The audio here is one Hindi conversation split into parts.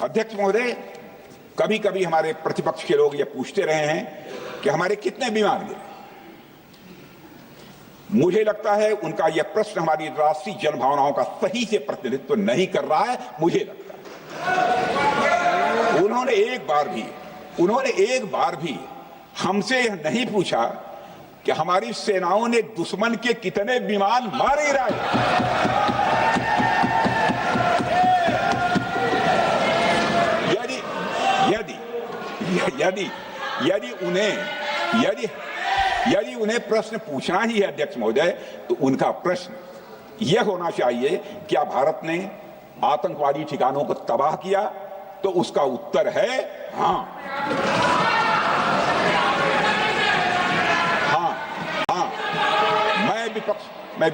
अध्यक्ष महोदय, कभी कभी हमारे प्रतिपक्ष के लोग ये पूछते रहे हैं कि हमारे कितने विमान गिरे। मुझे लगता है उनका यह प्रश्न हमारी राष्ट्रीय जनभावनाओं का सही से प्रतिनिधित्व नहीं कर रहा है। मुझे लगता है उन्होंने एक बार भी हमसे यह नहीं पूछा कि हमारी सेनाओं ने दुश्मन के कितने विमान मार गिराए। यदि उन्हें प्रश्न पूछना ही है अध्यक्ष महोदय, तो उनका प्रश्न यह होना चाहिए, क्या भारत ने आतंकवादी ठिकानों को तबाह किया? तो उसका उत्तर है हाँ। मैं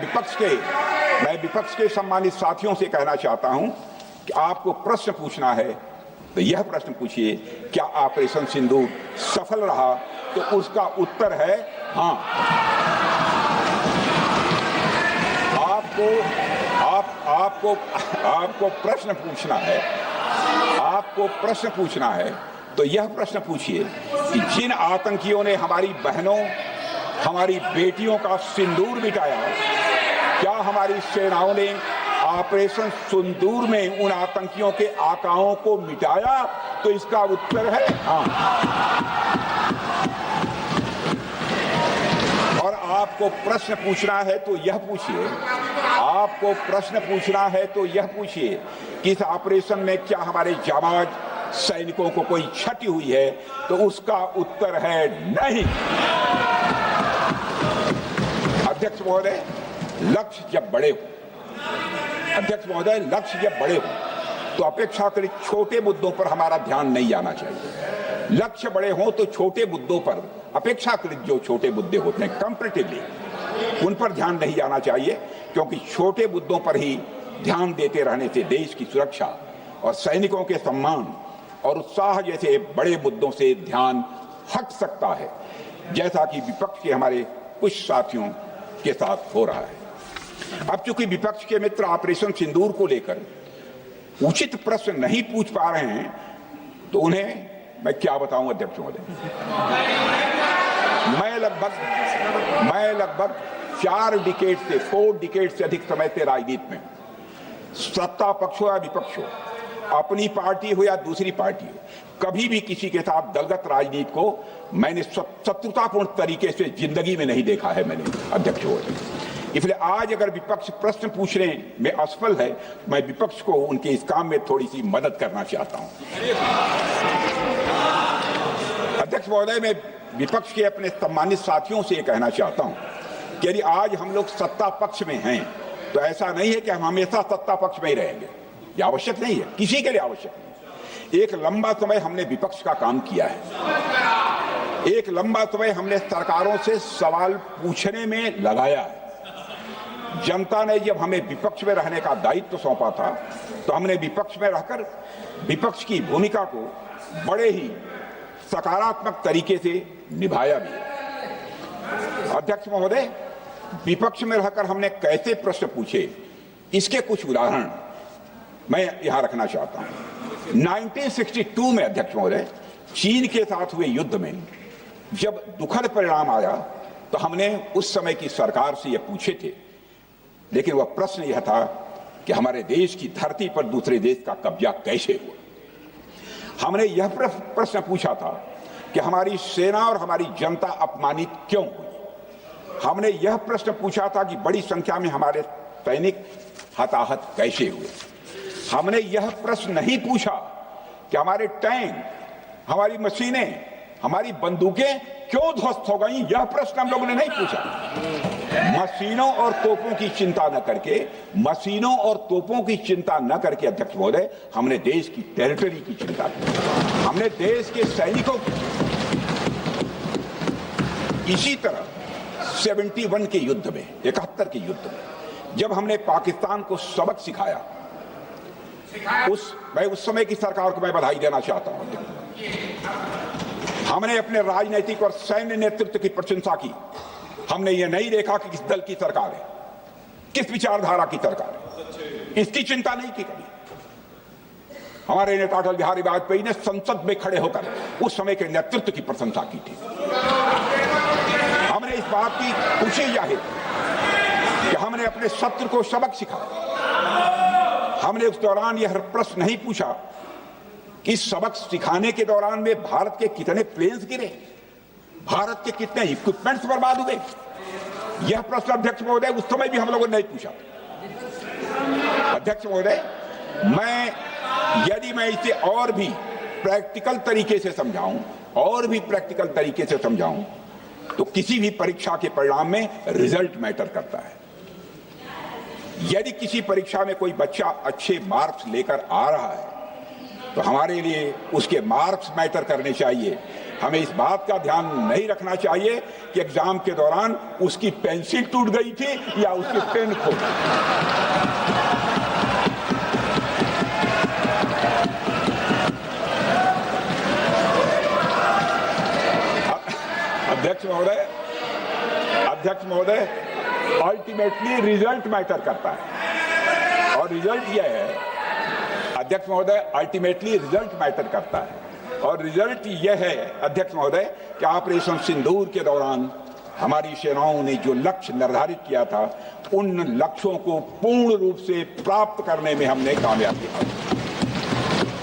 विपक्ष के सम्मानित साथियों से कहना चाहता हूं कि आपको प्रश्न पूछना है तो यह प्रश्न पूछिए, क्या ऑपरेशन सिंदूर सफल रहा? तो उसका उत्तर है हाँ। आपको प्रश्न पूछना है तो यह प्रश्न पूछिए कि जिन आतंकियों ने हमारी बहनों, हमारी बेटियों का सिंदूर मिटाया, क्या हमारी सेनाओं ने ऑपरेशन सिंदूर में उन आतंकियों के आकाओं को मिटाया? तो इसका उत्तर है हाँ। और आपको प्रश्न पूछना है तो यह पूछिए कि इस ऑपरेशन में क्या हमारे जाबाज सैनिकों को कोई क्षति हुई है? तो उसका उत्तर है नहीं। अध्यक्ष महोदय, लक्ष्य जब बड़े हो तो अपेक्षाकृत छोटे मुद्दों पर हमारा ध्यान नहीं जाना चाहिए। लक्ष्य बड़े हों तो छोटे मुद्दों पर, अपेक्षाकृत जो छोटे मुद्दे होते हैं कंपैरेटिवली, उन पर ध्यान नहीं जाना चाहिए, क्योंकि छोटे मुद्दों पर ही ध्यान देते रहने से देश की सुरक्षा और सैनिकों के सम्मान और उत्साह जैसे बड़े मुद्दों से ध्यान हट सकता है, जैसा कि विपक्ष के हमारे कुछ साथियों के साथ हो रहा है। अब चूंकि विपक्ष के मित्र ऑपरेशन सिंदूर को लेकर उचित प्रश्न नहीं पूछ पा रहे हैं, तो उन्हें मैं क्या बताऊं अध्यक्ष महोदय। मैं लगभग 4 डिकेड से अधिक समय से राजनीति में, सत्ता पक्ष हो या विपक्ष हो, अपनी पार्टी हो या दूसरी पार्टी हो, कभी भी किसी के साथ दलगत राजनीति को मैंने शत्रुतापूर्ण तरीके से जिंदगी में नहीं देखा है मैंने अध्यक्ष महोदय। इसलिए आज अगर विपक्ष प्रश्न पूछने में असफल है, मैं विपक्ष को उनके इस काम में थोड़ी सी मदद करना चाहता हूं। अध्यक्ष महोदय, मैं विपक्ष के अपने सम्मानित साथियों से कहना चाहता हूं कि यदि आज हम लोग सत्ता पक्ष में हैं, तो ऐसा नहीं है कि हम हमेशा सत्ता पक्ष में ही रहेंगे। यह आवश्यक नहीं है, किसी के लिए आवश्यक नहीं। एक लंबा समय हमने विपक्ष का काम किया है, एक लंबा समय हमने सरकारों से सवाल पूछने में लगाया है। जनता ने जब हमें विपक्ष में रहने का दायित्व सौंपा था, तो हमने विपक्ष में रहकर विपक्ष की भूमिका को बड़े ही सकारात्मक तरीके से निभाया भी। अध्यक्ष महोदय, विपक्ष में रहकर हमने कैसे प्रश्न पूछे, इसके कुछ उदाहरण मैं यहां रखना चाहता हूं। 1962 में अध्यक्ष महोदय, चीन के साथ हुए युद्ध में जब दुखद परिणाम आया, तो हमने उस समय की सरकार से यह पूछे थे, लेकिन वह प्रश्न यह था कि हमारे देश की धरती पर दूसरे देश का कब्जा कैसे हुआ। हमने यह प्रश्न पूछा था कि हमारी सेना और हमारी जनता अपमानित क्यों हुई। हमने यह प्रश्न पूछा था कि बड़ी संख्या में हमारे सैनिक हताहत कैसे हुए। हमने यह प्रश्न नहीं पूछा कि हमारे टैंक, हमारी मशीनें, हमारी बंदूकें क्यों ध्वस्त हो गई। यह प्रश्न हम लोगों ने नहीं पूछा। मशीनों और तोपों की चिंता न करके अध्यक्ष महोदय, हमने देश की टेरिटरी की चिंता की, हमने देश के सैनिकों की। इसी तरह 71 के युद्ध में, 71 के युद्ध में, जब हमने पाकिस्तान को सबक सिखाया, उस समय की सरकार को मैं बधाई देना चाहता हूं। हमने अपने राजनीतिक और सैन्य नेतृत्व की प्रशंसा की। हमने ये नहीं देखा कि किस दल की सरकार है, किस विचारधारा की सरकार है, इसकी चिंता नहीं की कभी। हमारे नेता अटल बिहारी वाजपेयी ने संसद में खड़े होकर उस समय के नेतृत्व की प्रशंसा की थी। हमने इस बात की खुशी जाहिर कि हमने अपने सत्र को सबक सिखाया। हमने उस दौरान यह प्रश्न नहीं पूछा कि सबक सिखाने के दौरान में भारत के कितने प्लेन्स गिरे, भारत के कितने इक्विपमेंट्स बर्बाद हुए। यह प्रश्न अध्यक्ष महोदय उस समय भी हम लोगों ने नहीं पूछा। अध्यक्ष महोदय, यदि मैं इसे और भी प्रैक्टिकल तरीके से समझाऊं तो किसी भी परीक्षा के परिणाम में रिजल्ट मैटर करता है। यदि किसी परीक्षा में कोई बच्चा अच्छे मार्क्स लेकर आ रहा है तो हमारे लिए उसके मार्क्स मैटर करने चाहिए। हमें इस बात का ध्यान नहीं रखना चाहिए कि एग्जाम के दौरान उसकी पेंसिल टूट गई थी या उसकी पेन खो गई। अध्यक्ष महोदय, अल्टीमेटली रिजल्ट मैटर करता है और रिजल्ट यह है, अध्यक्ष महोदय, अल्टीमेटली रिजल्ट मैटर करता है और रिजल्ट यह है अध्यक्ष महोदय कि ऑपरेशन सिंदूर के दौरान हमारी सेनाओं ने जो लक्ष्य निर्धारित किया था उन लक्ष्यों को पूर्ण रूप से प्राप्त करने में हमने कामयाबी हासिल की।